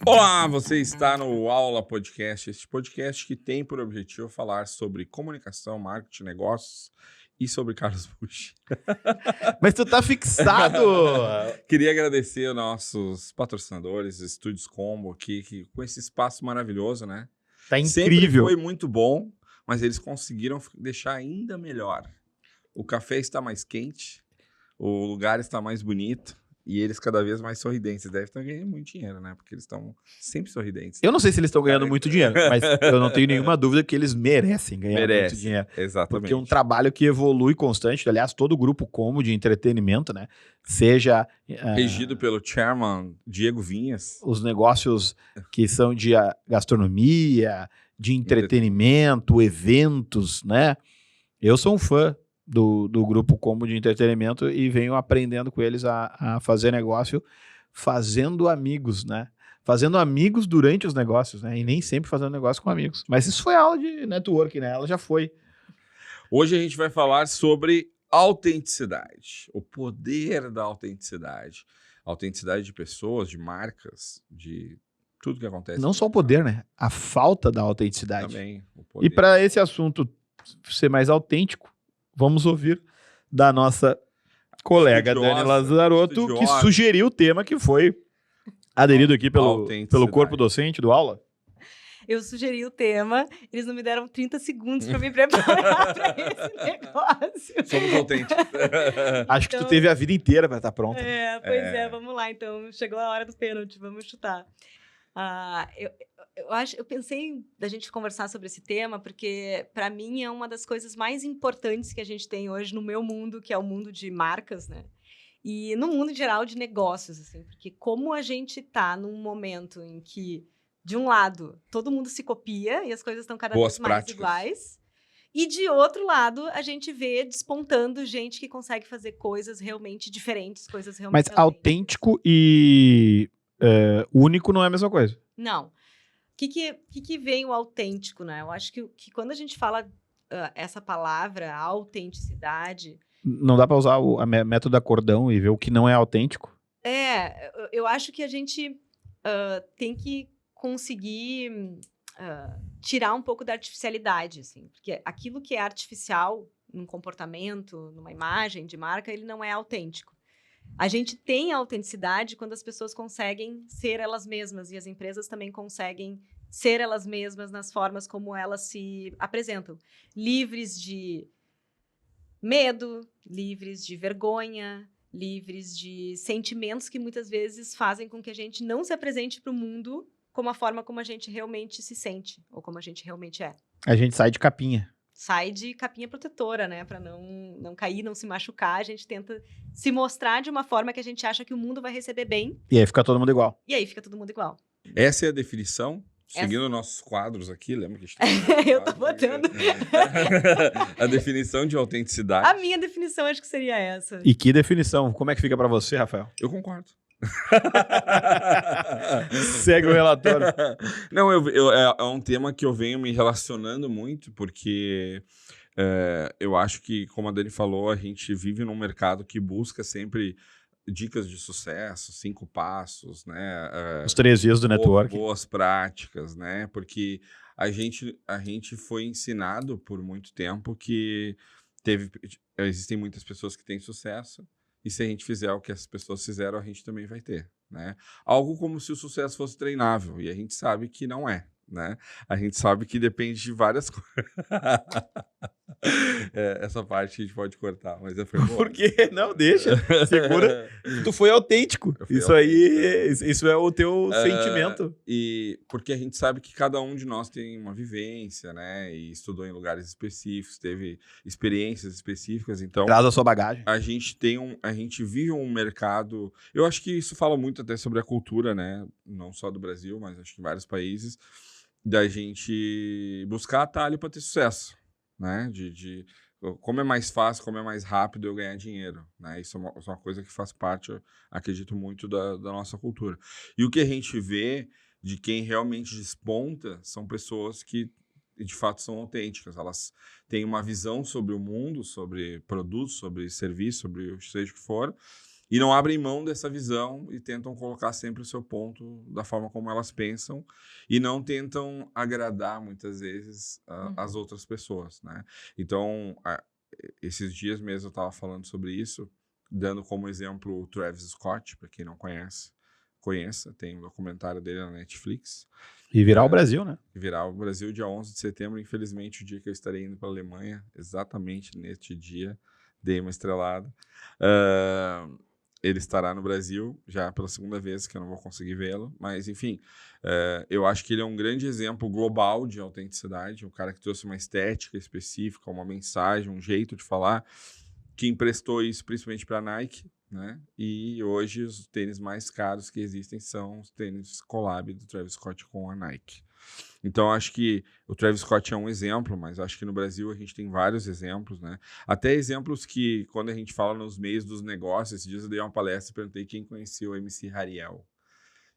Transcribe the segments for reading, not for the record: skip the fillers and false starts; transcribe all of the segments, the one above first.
Olá, você está no Aula Podcast, este podcast que tem por objetivo falar sobre comunicação, marketing, negócios e sobre Carlos Bush. Mas tu tá fixado! Queria agradecer aos nossos patrocinadores, Estúdios Combo, aqui, que com esse espaço maravilhoso, né? Tá Sempre incrível. foi muito bom, mas eles conseguiram deixar ainda melhor. O café está mais quente, o lugar está mais bonito. E eles cada vez mais sorridentes. Devem estar ganhando muito dinheiro, né? Porque eles estão sempre sorridentes. Eu não sei se eles estão ganhando muito dinheiro, mas eu não tenho nenhuma dúvida que eles merecem ganhar muito dinheiro. Exatamente. Porque é um trabalho que evolui constante. Aliás, todo o grupo Como de entretenimento, né? Seja... regido pelo chairman Diego Vinhas. Os negócios que são de gastronomia, de entretenimento, eventos, né? Eu sou um fã do grupo Como de entretenimento e venho aprendendo com eles a fazer negócio, fazendo amigos, né? Fazendo amigos durante os negócios, né? E nem sempre fazendo negócio com amigos. Mas isso foi aula de network, né? Ela já foi. Hoje a gente vai falar sobre autenticidade, o poder da autenticidade. Autenticidade de pessoas, de marcas, de tudo que acontece. Não só o poder, né? A falta da autenticidade. Também, o poder. E para esse assunto ser mais autêntico, vamos ouvir da nossa colega Dani Lazarotto, que sugeriu o tema que foi aderido aqui pelo corpo docente do aula. Eu sugeri o tema, eles não me deram 30 segundos para me preparar para esse negócio. Somos autênticos. Acho que tu teve a vida inteira para estar pronta. Vamos lá, então. Chegou a hora do pênalti, vamos chutar. Eu pensei da gente conversar sobre esse tema, porque, para mim, é uma das coisas mais importantes que a gente tem hoje no meu mundo, que é o mundo de marcas, né? E no mundo, em geral, de negócios, assim. Porque como a gente está num momento em que, de um lado, todo mundo se copia e as coisas estão cada vez mais iguais. E, de outro lado, a gente vê despontando gente que consegue fazer coisas realmente diferentes, coisas realmente... Mas autêntico e único não é a mesma coisa. Não. O que vem o autêntico, né? Eu acho que quando a gente fala essa palavra, autenticidade... Não dá para usar o método acordão e ver o que não é autêntico? Eu acho que a gente tem que conseguir tirar um pouco da artificialidade, assim. Porque aquilo que é artificial num comportamento, numa imagem de marca, ele não é autêntico. A gente tem a autenticidade quando as pessoas conseguem ser elas mesmas e as empresas também conseguem ser elas mesmas nas formas como elas se apresentam. Livres de medo, livres de vergonha, livres de sentimentos que muitas vezes fazem com que a gente não se apresente para o mundo como a forma como a gente realmente se sente ou como a gente realmente é. A gente sai de capinha. Sai de capinha protetora, né? Para não cair, não se machucar. A gente tenta se mostrar de uma forma que a gente acha que o mundo vai receber bem. E aí fica todo mundo igual. Essa é a definição? Seguindo nossos quadros aqui, lembra que a gente eu tô botando. A definição de autenticidade. A minha definição acho que seria essa. E que definição? Como é que fica para você, Rafael? Eu concordo. Segue o relatório. Não, é um tema que eu venho me relacionando muito, porque eu acho que, como a Dani falou, a gente vive num mercado que busca sempre dicas de sucesso, 5 passos, né? Os 3 dias do network. Boas práticas, né? Porque a gente foi ensinado por muito tempo que existem muitas pessoas que têm sucesso, e se a gente fizer o que as pessoas fizeram, a gente também vai ter, né? Algo como se o sucesso fosse treinável, e a gente sabe que não é, né? A gente sabe que depende de várias coisas. Essa parte a gente pode cortar, mas foi boa. Por quê? Não, deixa. Segura. Tu foi autêntico. Isso é o teu sentimento. E porque a gente sabe que cada um de nós tem uma vivência, né? E estudou em lugares específicos, teve experiências específicas, então... Traz a sua bagagem. A gente vive um mercado... Eu acho que isso fala muito até sobre a cultura, né? Não só do Brasil, mas acho que em vários países, da gente buscar atalho para ter sucesso, né? Como é mais fácil, como é mais rápido eu ganhar dinheiro, né? Isso é uma coisa que faz parte, eu acredito muito, da nossa cultura. E o que a gente vê de quem realmente desponta são pessoas que, de fato, são autênticas. Elas têm uma visão sobre o mundo, sobre produtos, sobre serviço, sobre seja o que for, e não abrem mão dessa visão e tentam colocar sempre o seu ponto da forma como elas pensam e não tentam agradar, muitas vezes, as outras pessoas, né? Então, esses dias mesmo eu estava falando sobre isso, dando como exemplo o Travis Scott, para quem não conhece, conheça, tem um documentário dele na Netflix. E virar o Brasil, né? Virar o Brasil dia 11 de setembro, infelizmente o dia que eu estarei indo para a Alemanha, exatamente neste dia, dei uma estrelada. Ele estará no Brasil, já pela segunda vez que eu não vou conseguir vê-lo, mas enfim, eu acho que ele é um grande exemplo global de autenticidade, um cara que trouxe uma estética específica, uma mensagem, um jeito de falar, que emprestou isso principalmente para a Nike, né? E hoje os tênis mais caros que existem são os tênis collab do Travis Scott com a Nike. Então, acho que o Travis Scott é um exemplo, mas acho que no Brasil a gente tem vários exemplos, né? Até exemplos que, quando a gente fala nos meios dos negócios, esses dias eu dei uma palestra e perguntei quem conhecia o MC Hariel.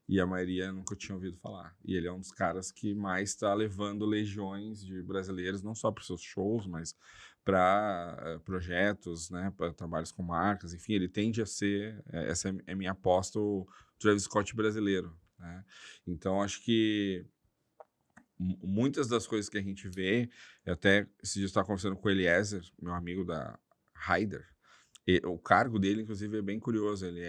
E a maioria nunca tinha ouvido falar. E ele é um dos caras que mais está levando legiões de brasileiros, não só para os seus shows, mas para projetos, né, para trabalhos com marcas. Enfim, ele tende a ser, essa é minha aposta, o Travis Scott brasileiro, né? Então, acho que muitas das coisas que a gente vê, eu até esses dias estava conversando com o Eliezer, meu amigo da Haider, o cargo dele, inclusive, é bem curioso, ele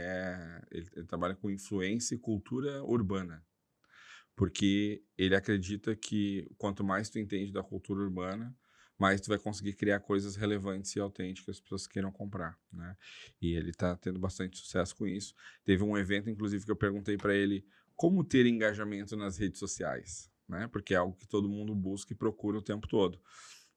trabalha com influência e cultura urbana, porque ele acredita que quanto mais tu entende da cultura urbana, mais tu vai conseguir criar coisas relevantes e autênticas que as pessoas queiram comprar, né? E ele está tendo bastante sucesso com isso. Teve um evento, inclusive, que eu perguntei para ele como ter engajamento nas redes sociais, né? Porque é algo que todo mundo busca e procura o tempo todo.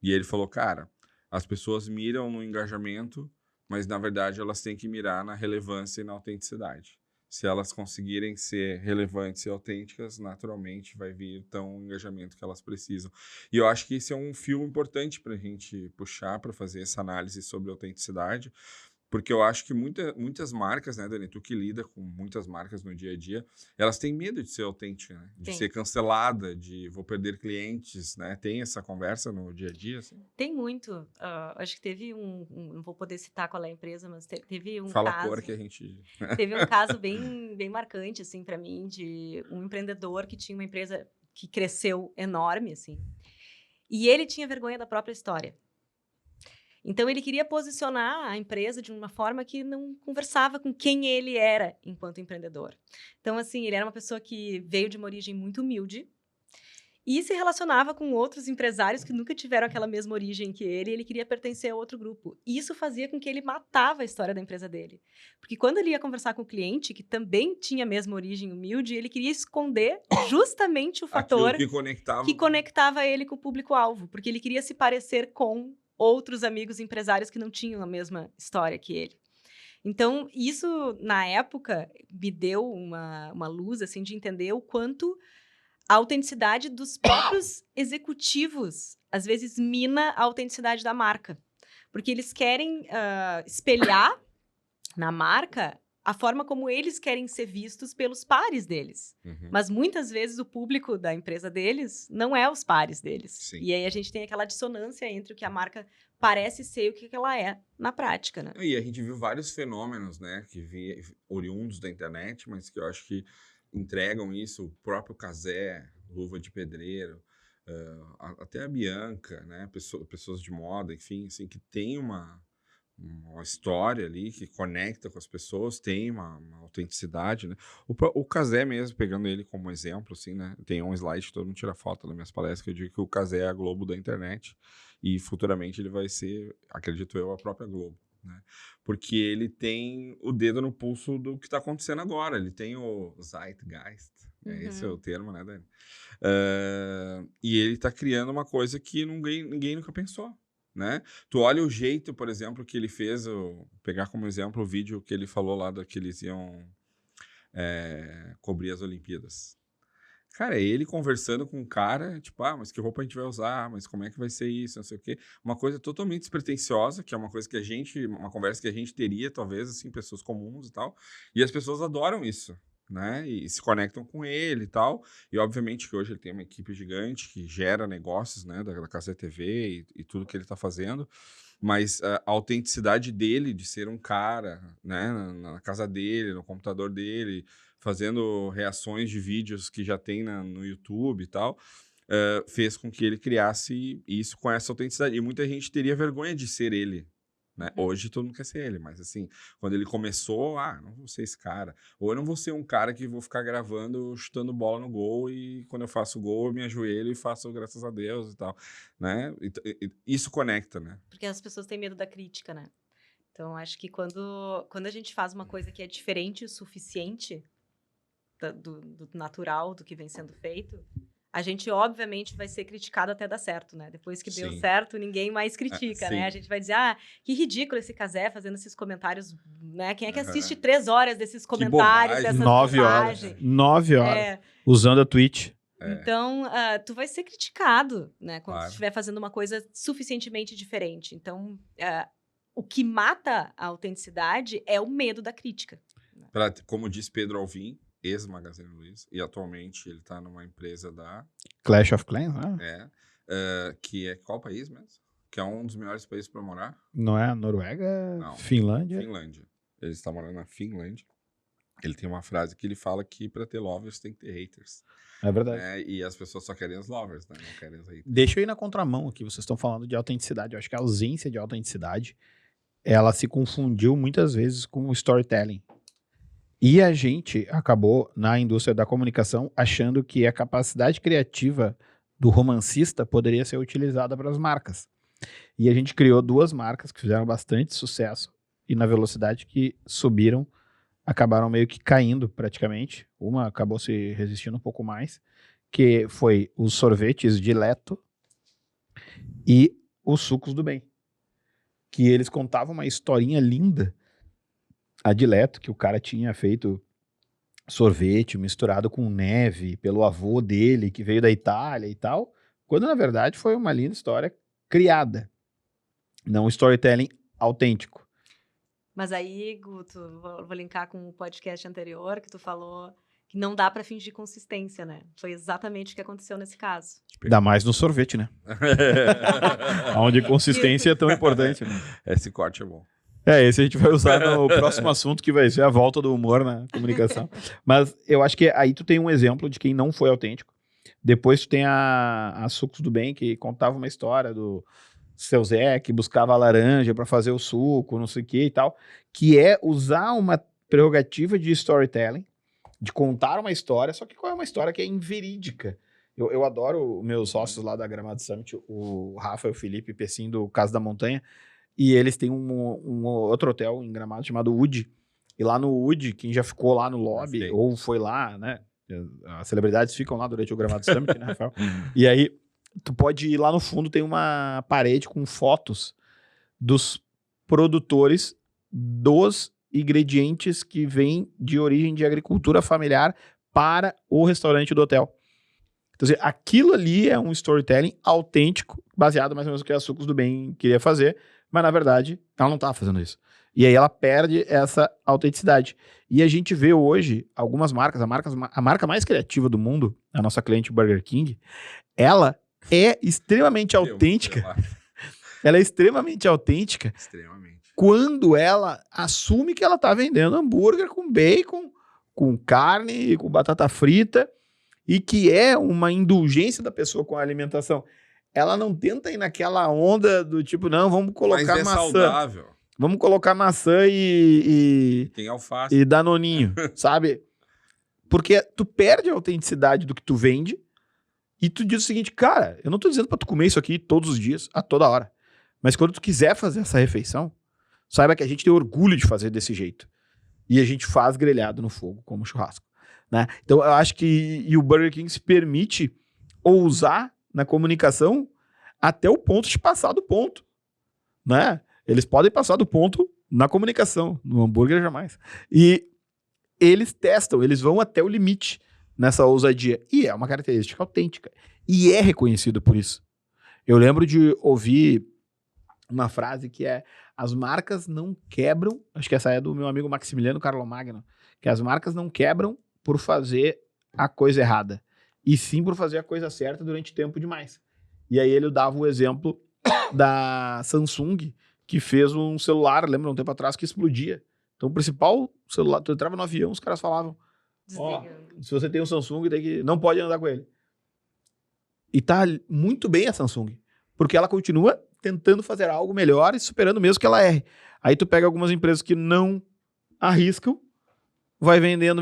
E ele falou, cara, as pessoas miram no engajamento, mas na verdade elas têm que mirar na relevância e na autenticidade. Se elas conseguirem ser relevantes e autênticas, naturalmente vai vir tão engajamento que elas precisam. E eu acho que esse é um fio importante para a gente puxar, para fazer essa análise sobre autenticidade, porque eu acho que muitas marcas, né, Dani, tu que lida com muitas marcas no dia a dia, elas têm medo de ser autêntica, né? De ser cancelada, de vou perder clientes, né? Tem essa conversa no dia a dia, assim? Tem muito. Acho que teve não vou poder citar qual é a empresa, mas teve um Fala caso. a cor que a gente... Teve um caso bem marcante, assim, para mim, de um empreendedor que tinha uma empresa que cresceu enorme, assim, e ele tinha vergonha da própria história. Então, ele queria posicionar a empresa de uma forma que não conversava com quem ele era enquanto empreendedor. Então, assim, ele era uma pessoa que veio de uma origem muito humilde e se relacionava com outros empresários que nunca tiveram aquela mesma origem que ele, e ele queria pertencer a outro grupo. E isso fazia com que ele matava a história da empresa dele. Porque quando ele ia conversar com o cliente, que também tinha a mesma origem humilde, ele queria esconder justamente o fator que conectava ele com o público-alvo, porque ele queria se parecer com outros amigos empresários que não tinham a mesma história que ele. Então, isso, na época, me deu uma luz, assim, de entender o quanto a autenticidade dos próprios executivos, às vezes, mina a autenticidade da marca. Porque eles querem espelhar na marca a forma como eles querem ser vistos pelos pares deles. Uhum. Mas, muitas vezes, o público da empresa deles não é os pares deles. Sim. E aí, a gente tem aquela dissonância entre o que a marca parece ser e o que ela é na prática, né? E a gente viu vários fenômenos, né, que oriundos da internet, mas que eu acho que entregam isso, o próprio Cazé, Luva de Pedreiro, até a Bianca, né, pessoas de moda, enfim, assim, que tem uma história ali que conecta com as pessoas, tem uma autenticidade, né? O Cazé mesmo, pegando ele como exemplo, assim, né? Tem um slide que todo mundo tira foto nas minhas palestras que eu digo que o Cazé é a Globo da internet e futuramente ele vai ser, acredito eu, a própria Globo, né? Porque ele tem o dedo no pulso do que está acontecendo agora, ele tem o Zeitgeist, esse é o termo, né, Dani? E ele está criando uma coisa que ninguém nunca pensou, né? Tu olha o jeito, por exemplo, que ele fez, pegar como exemplo o vídeo que ele falou lá que eles iam cobrir as Olimpíadas. Cara, ele conversando com um cara, tipo, mas que roupa a gente vai usar, mas como é que vai ser isso, não sei o quê. Uma coisa totalmente despretensiosa, que é uma coisa que uma conversa que a gente teria, talvez, assim, pessoas comuns e tal. E as pessoas adoram isso, né? E se conectam com ele e tal. E, obviamente, que hoje ele tem uma equipe gigante que gera negócios, né? Da Cazé TV e tudo que ele tá fazendo. mas a autenticidade dele de ser um cara, né, na casa dele, no computador dele, fazendo reações de vídeos que já tem no YouTube e tal, fez com que ele criasse isso com essa autenticidade. E muita gente teria vergonha de ser ele, né? Hoje todo mundo quer ser ele, mas assim, quando ele começou, não vou ser esse cara. Ou eu não vou ser um cara que vou ficar gravando, chutando bola no gol e quando eu faço gol eu me ajoelho e faço graças a Deus e tal, né? Isso conecta, né? Porque as pessoas têm medo da crítica, né? Então, acho que quando a gente faz uma coisa que é diferente o suficiente do natural, do que vem sendo feito, a gente, obviamente, vai ser criticado até dar certo, né? Depois que deu Sim. certo, ninguém mais critica, né? sim. A gente vai dizer, que ridículo esse Cazé fazendo esses comentários, né? Quem é que Aham. assiste 3 horas desses comentários, bobagem. dessas 9 horas. bobagens? 9 horas. É, Usando a Twitch. então, tu vai ser criticado, né? Quando Claro. tu estiver fazendo uma coisa suficientemente diferente. Então, o que mata a autenticidade é o medo da crítica. Como diz Pedro Alvim, ex-Magazine Luiza, e atualmente ele está numa empresa da... Clash of Clans, né? que é qual país mesmo? Que é um dos melhores países para morar? Não é Noruega? Não. Finlândia? Finlândia. Ele está morando na Finlândia. Ele tem uma frase que ele fala que para ter lovers tem que ter haters. É verdade. Né? E as pessoas só querem os lovers, né? Não querem os haters. Deixa eu ir na contramão aqui. Vocês estão falando de autenticidade. Eu acho que a ausência de autenticidade, ela se confundiu muitas vezes com o storytelling. E a gente acabou, na indústria da comunicação, achando que a capacidade criativa do romancista poderia ser utilizada para as marcas. E a gente criou 2 marcas que fizeram bastante sucesso e na velocidade que subiram, acabaram meio que caindo praticamente. Uma acabou se resistindo um pouco mais, que foi os sorvetes Dileto e os sucos do bem. Que eles contavam uma historinha linda. A Dileto, que o cara tinha feito sorvete misturado com neve pelo avô dele, que veio da Itália e tal, quando na verdade foi uma linda história criada, não um storytelling autêntico. Mas aí, Guto, vou linkar com o podcast anterior, que tu falou que não dá pra fingir consistência, né? Foi exatamente o que aconteceu nesse caso. Ainda mais no sorvete, né? Onde consistência é tão importante, né? Esse corte é bom. Esse a gente vai usar no próximo assunto, que vai ser a volta do humor na comunicação. Mas eu acho que aí tu tem um exemplo de quem não foi autêntico. Depois tu tem a Sucos do Bem, que contava uma história do seu Zé, que buscava a laranja para fazer o suco, não sei o que e tal, que é usar uma prerrogativa de storytelling, de contar uma história, só que qual é uma história que é inverídica. Eu adoro meus sócios lá da Gramado Summit, o Rafa e o Felipe Pessim, do Casa da Montanha, e eles têm um outro hotel em Gramado chamado Wood. E lá no Wood, quem já ficou lá no lobby, ou foi lá, né? As celebridades ficam lá durante o Gramado Summit, né, Rafael? E aí, tu pode ir lá no fundo, tem uma parede com fotos dos produtores dos ingredientes que vêm de origem de agricultura familiar para o restaurante do hotel. Então, assim, aquilo ali é um storytelling autêntico, baseado mais ou menos no que a Sucos do Bem queria fazer, mas na verdade ela não estava fazendo isso. E aí ela perde essa autenticidade. E a gente vê hoje algumas marcas, a marca mais criativa do mundo, a nossa cliente Burger King, ela é extremamente autêntica. Ela é extremamente autêntica. Extremamente. Quando ela assume que ela está vendendo hambúrguer com bacon, com carne, com batata frita, e que é uma indulgência da pessoa com a alimentação. Ela não tenta ir naquela onda do tipo, não, vamos colocar maçã. Saudável. Vamos colocar maçã e tem alface. E danoninho, sabe? Porque tu perde a autenticidade do que tu vende e tu diz o seguinte, cara, eu não tô dizendo pra tu comer isso aqui todos os dias, a toda hora. Mas quando tu quiser fazer essa refeição, saiba que a gente tem orgulho de fazer desse jeito. E a gente faz grelhado no fogo, como churrasco. Né? Então eu acho que o Burger King se permite ousar na comunicação até o ponto de passar do ponto, né? Eles podem passar do ponto na comunicação, no hambúrguer jamais. E eles testam, eles vão até o limite nessa ousadia. E é uma característica autêntica. E é reconhecido por isso. Eu lembro de ouvir uma frase que é: as marcas não quebram, acho que essa é do meu amigo Maximiliano Carlomagno, que as marcas não quebram por fazer a coisa errada, e sim por fazer a coisa certa durante tempo demais. E aí ele dava o exemplo da Samsung, que fez um celular, lembra, um tempo atrás, que explodia. Então, o principal celular, tu entrava no avião, os caras falavam, Desligando. se você tem um Samsung, não pode andar com ele. E tá muito bem a Samsung, porque ela continua tentando fazer algo melhor e superando mesmo que ela erre. Aí tu pega algumas empresas que não arriscam, vai vendendo,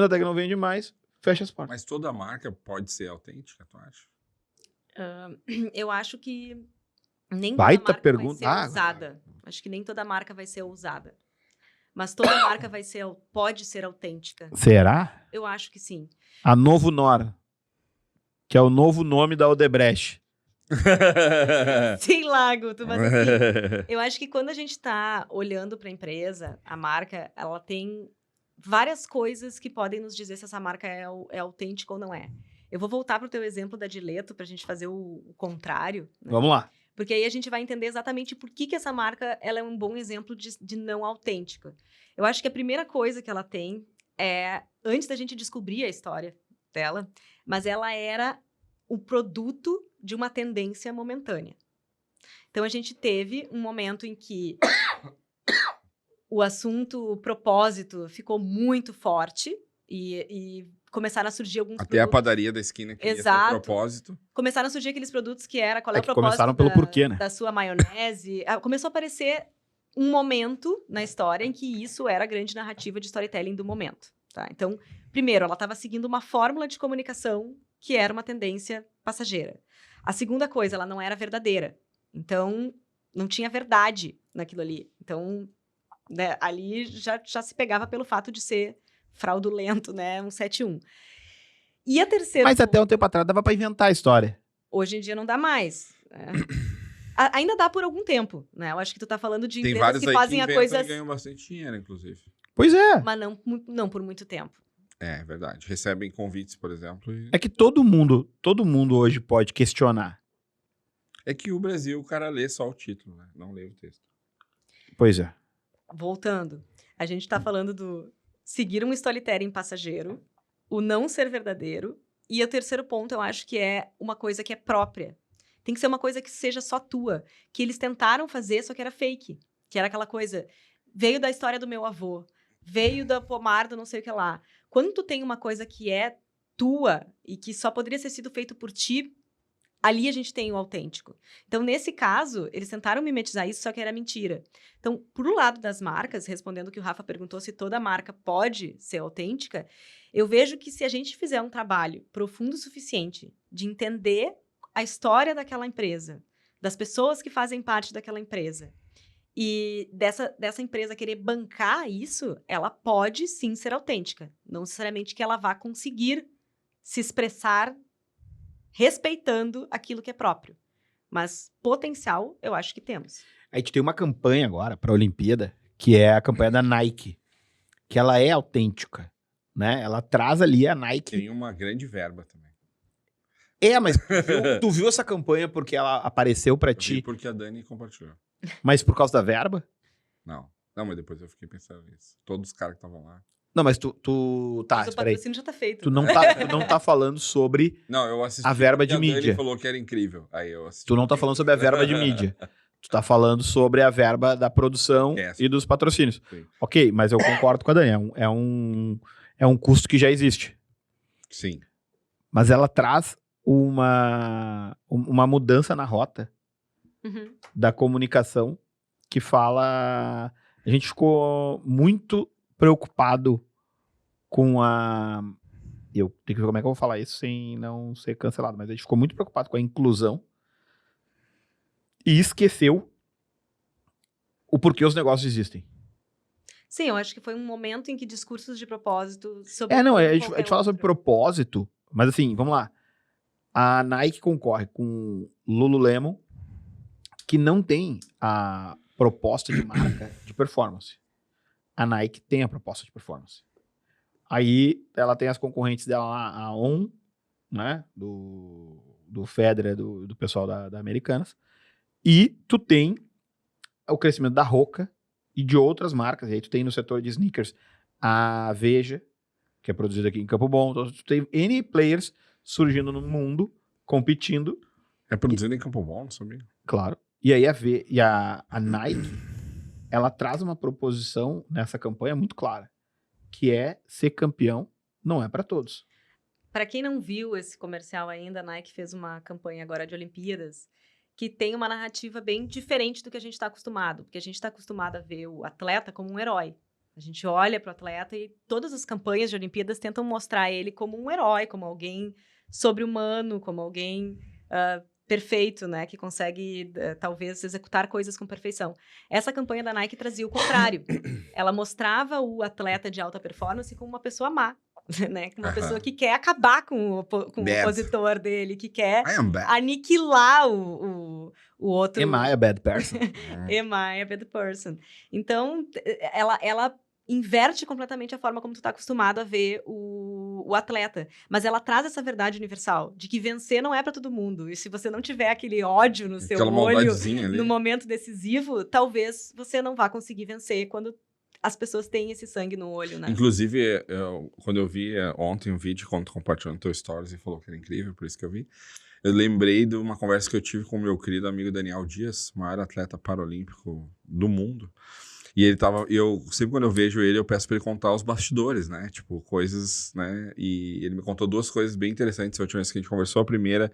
até que não vende mais, fecha as portas. Mas toda marca pode ser autêntica, tu acha? Eu acho que nem Baita toda marca pergunta. vai ser ousada. Acho que nem toda marca vai ser ousada. Mas toda marca pode ser autêntica. Será? Eu acho que sim. A Novo Nora, que é o novo nome da Odebrecht. Sei lá, Guto, mas assim, eu acho que quando a gente está olhando para a empresa, a marca, ela tem várias coisas que podem nos dizer se essa marca é autêntica ou não é. Eu vou voltar para o teu exemplo da Dileto para a gente fazer o contrário. Né? Vamos lá. Porque aí a gente vai entender exatamente por que essa marca ela é um bom exemplo de não autêntica. Eu acho que a primeira coisa que ela tem é, antes da gente descobrir a história dela, mas ela era o produto de uma tendência momentânea. Então, a gente teve um momento em que o assunto, o propósito, ficou muito forte e começaram a surgir alguns Até produtos. a padaria da esquina que Exato. ia ter propósito. Começaram a surgir aqueles produtos que era qual é o Que propósito começaram pelo porquê, né? da sua maionese. Começou a aparecer um momento na história em que isso era a grande narrativa de storytelling do momento. Tá? Então, primeiro, ela estava seguindo uma fórmula de comunicação que era uma tendência passageira. A segunda coisa, ela não era verdadeira. Então, não tinha verdade naquilo ali. Então, né, ali já se pegava pelo fato de ser fraudulento, né? 171. E a terceira... Mas até um tempo atrás dava pra inventar a história. Hoje em dia não dá mais. Né? Ainda dá por algum tempo, né? Eu acho que tu tá falando de Tem empresas vários que aí fazem que a inventam coisa... e ganham bastante dinheiro, inclusive. Pois é. Mas não por muito tempo. É verdade. Recebem convites, por exemplo. E... É que todo mundo hoje pode questionar. É que o Brasil, o cara lê só o título, né? Não lê o texto. Pois é. Voltando, a gente tá falando do seguir um storytelling passageiro, o não ser verdadeiro, e o terceiro ponto eu acho que é uma coisa que é própria. Tem que ser uma coisa que seja só tua, que eles tentaram fazer, só que era fake. Que era aquela coisa, veio da história do meu avô, veio da pomar do não sei o que lá. Quando tu tem uma coisa que é tua e que só poderia ter sido feito por ti, ali a gente tem o autêntico. Então, nesse caso, eles tentaram mimetizar isso, só que era mentira. Então, pro lado das marcas, respondendo o que o Rafa perguntou, se toda marca pode ser autêntica, eu vejo que se a gente fizer um trabalho profundo o suficiente de entender a história daquela empresa, das pessoas que fazem parte daquela empresa, e dessa empresa querer bancar isso, ela pode sim ser autêntica. Não necessariamente que ela vá conseguir se expressar respeitando aquilo que é próprio. Mas potencial, eu acho que temos. A gente tem uma campanha agora para a Olimpíada, que é a campanha da Nike, que ela é autêntica, né? Ela traz ali a Nike. Tem uma grande verba também. Mas tu viu essa campanha porque ela apareceu para Eu vi ti, porque a Dani compartilhou. mas por causa da verba? Não, mas depois eu fiquei pensando nisso. Todos os caras que estavam lá. Não, mas tá, Mas o espera aí. patrocínio já tá feito. Tu não tá falando sobre Não, eu assisti a verba porque de a Dani mídia. falou que era incrível. Aí eu assisti. Tu não tá falando sobre a verba de mídia. Tu tá falando sobre a verba da produção e dos patrocínios. Sim. Ok, mas eu concordo com a Dani. É um custo que já existe. Sim. Mas ela traz uma mudança na rota Uhum. da comunicação que fala... A gente ficou muito preocupado com a... Eu tenho que ver como é que eu vou falar isso sem não ser cancelado, mas a gente ficou muito preocupado com a inclusão e esqueceu o porquê os negócios existem. Sim, eu acho que foi um momento em que discursos de propósito... A gente fala sobre propósito, mas assim, vamos lá. A Nike concorre com Lululemon, que não tem a proposta de marca de performance. A Nike tem a proposta de performance. Aí ela tem as concorrentes dela lá, a On, né, do Federer, do pessoal da Americanas. E tu tem o crescimento da Hoka e de outras marcas. E aí tu tem no setor de sneakers a Veja, que é produzida aqui em Campo Bom. Então tu tem N players surgindo no mundo, competindo. É produzido em Campo Bom, não sabia? Claro. E aí a Nike, ela traz uma proposição nessa campanha muito clara, que é ser campeão não é para todos. Para quem não viu esse comercial ainda, a Nike fez uma campanha agora de Olimpíadas que tem uma narrativa bem diferente do que a gente está acostumado, porque a gente está acostumado a ver o atleta como um herói. A gente olha para o atleta e todas as campanhas de Olimpíadas tentam mostrar ele como um herói, como alguém sobre-humano, como alguém perfeito, né, que consegue talvez executar coisas com perfeição. Essa campanha da Nike trazia o contrário. Ela mostrava o atleta de alta performance como uma pessoa má, né, uma pessoa que quer acabar com o opositor dele, que quer aniquilar o outro. Am I a bad person? Am I a bad person? Então, ela inverte completamente a forma como tu tá acostumado a ver o atleta. Mas ela traz essa verdade universal, de que vencer não é para todo mundo. E se você não tiver aquele ódio no seu olho, no momento decisivo, talvez você não vá conseguir vencer quando as pessoas têm esse sangue no olho, né? Inclusive, quando eu vi ontem um vídeo, quando tu compartilhou no teu stories e falou que era incrível, por isso que eu vi, eu lembrei de uma conversa que eu tive com o meu querido amigo Daniel Dias, o maior atleta paralímpico do mundo. E ele sempre quando eu vejo ele, eu peço pra ele contar os bastidores, né? Tipo, coisas, né? E ele me contou duas coisas bem interessantes a última vez que a gente conversou. A primeira,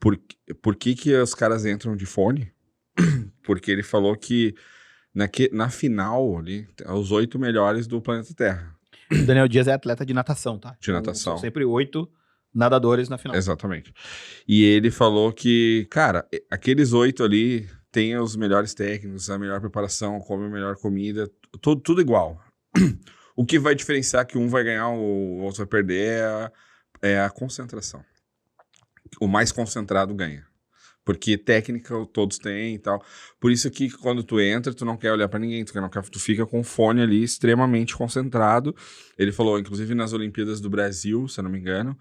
por que os caras entram de fone? Porque ele falou que na final ali, os 8 melhores do planeta Terra. O Daniel Dias é atleta de natação, tá? De natação. São sempre 8 nadadores na final. Exatamente. E ele falou que, cara, aqueles 8 ali têm os melhores técnicos, a melhor preparação, comem a melhor comida, tudo igual. O que vai diferenciar que um vai ganhar, o outro vai perder é a concentração. O mais concentrado ganha. Porque técnica todos têm e tal. Por isso que quando tu entra, tu não quer olhar pra ninguém, tu fica com o fone ali extremamente concentrado. Ele falou, inclusive nas Olimpíadas do Brasil, se eu não me engano,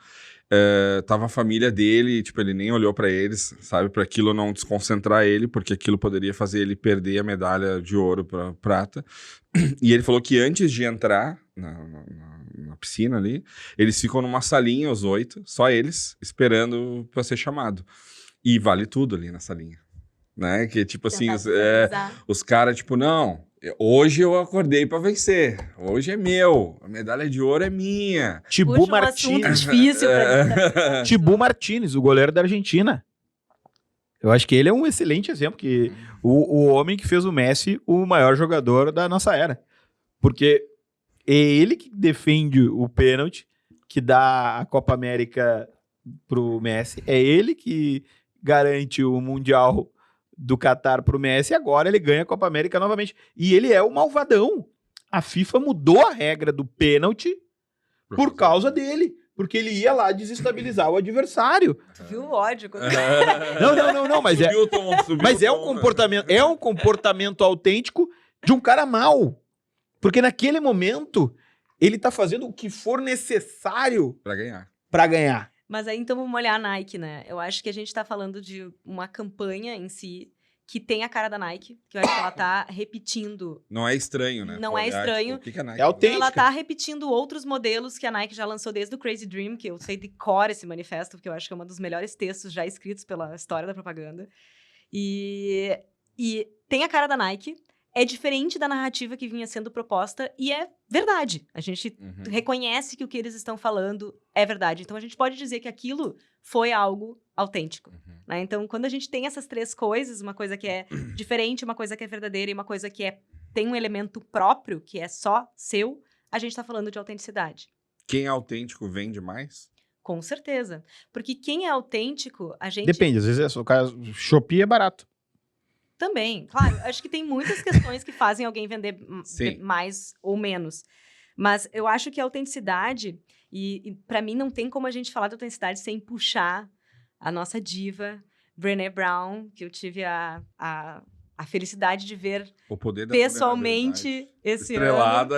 tava a família dele, tipo, ele nem olhou pra eles, sabe? Pra aquilo não desconcentrar ele, porque aquilo poderia fazer ele perder a medalha de ouro pra prata. E ele falou que antes de entrar na piscina ali, eles ficam numa salinha, os 8, só eles, esperando pra ser chamado. E vale tudo ali na salinha, né? Que tipo assim, os caras tipo, não, hoje eu acordei pra vencer, hoje é meu, a medalha de ouro é minha. Thibaut Martins. Difícil pra Thibaut Martins, o goleiro da Argentina. Eu acho que ele é um excelente exemplo, que o homem que fez o Messi o maior jogador da nossa era. Porque é ele que defende o pênalti, que dá a Copa América pro Messi, é ele que garante o Mundial do Catar pro Messi, e agora ele ganha a Copa América novamente. E ele é o malvadão. A FIFA mudou a regra do pênalti por causa dele. Porque ele ia lá desestabilizar o adversário. Tu viu o ódio? Não, mas é um comportamento autêntico de um cara mau. Porque naquele momento, ele tá fazendo o que for necessário pra ganhar. Mas aí, então, vamos olhar a Nike, né? Eu acho que a gente tá falando de uma campanha em si que tem a cara da Nike, que eu acho que ela tá repetindo. Não é estranho, né? Não é estranho. Tipo, o que é Nike? É autêntica. Ela tá repetindo outros modelos que a Nike já lançou desde o Crazy Dream, que eu sei de cor esse manifesto, porque eu acho que é um dos melhores textos já escritos pela história da propaganda. E tem a cara da Nike. É diferente da narrativa que vinha sendo proposta e é verdade. A gente reconhece que o que eles estão falando é verdade. Então, a gente pode dizer que aquilo foi algo autêntico. Né? Então, quando a gente tem essas 3 coisas, uma coisa que é diferente, uma coisa que é verdadeira e uma coisa que tem um elemento próprio, que é só seu, a gente está falando de autenticidade. Quem é autêntico vende mais? Com certeza. Porque quem é autêntico, a gente... Depende, às vezes o cara Shopee é barato. Também, claro. Acho que tem muitas questões que fazem alguém vender mais ou menos. Mas eu acho que a autenticidade, e para mim não tem como a gente falar de autenticidade sem puxar a nossa diva, Brené Brown, que eu tive a a felicidade de ver O poder da pessoalmente esse ano.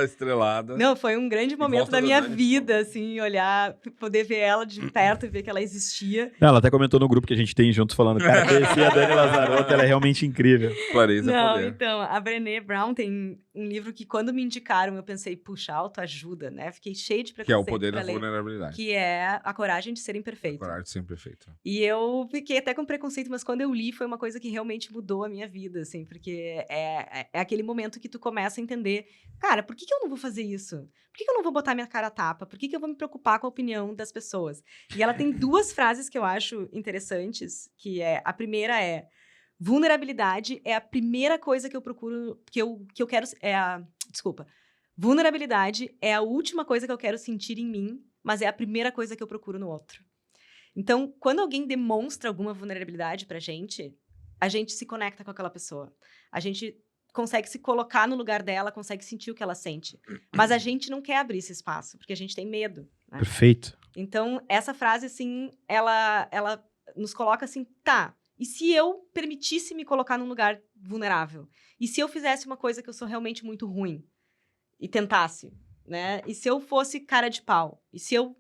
Estrelada. Não, foi um grande momento volta da da minha Dani, vida, assim, olhar, poder ver ela de perto e ver que ela existia. Ela até comentou no grupo que a gente tem juntos falando, cara, conheci a Dani Lazarotto, ela é realmente incrível. Clareza é Não, poder. então, a Brené Brown tem um livro que quando me indicaram, eu pensei, puxa, autoajuda, né? Fiquei cheia de Que é preconceito o poder da pra ler, vulnerabilidade. que é A Coragem de Ser Imperfeito. Coragem de ser perfeito. E eu fiquei até com preconceito, mas quando eu li, foi uma coisa que realmente mudou a minha vida, assim, porque é aquele momento que tu começa a entender, cara, por que eu não vou fazer isso? Por que eu não vou botar minha cara a tapa? Por que eu vou me preocupar com a opinião das pessoas? E ela tem duas frases que eu acho interessantes, que a primeira é, vulnerabilidade é a primeira coisa que eu procuro, que eu quero, vulnerabilidade é a última coisa que eu quero sentir em mim, mas é a primeira coisa que eu procuro no outro. Então, quando alguém demonstra alguma vulnerabilidade pra gente, a gente se conecta com aquela pessoa. A gente consegue se colocar no lugar dela, consegue sentir o que ela sente. Mas a gente não quer abrir esse espaço, porque a gente tem medo, né? Perfeito. Então, essa frase, assim, ela nos coloca assim, tá, e se eu permitisse me colocar num lugar vulnerável? E se eu fizesse uma coisa que eu sou realmente muito ruim? E tentasse, né? E se eu fosse cara de pau? E se eu...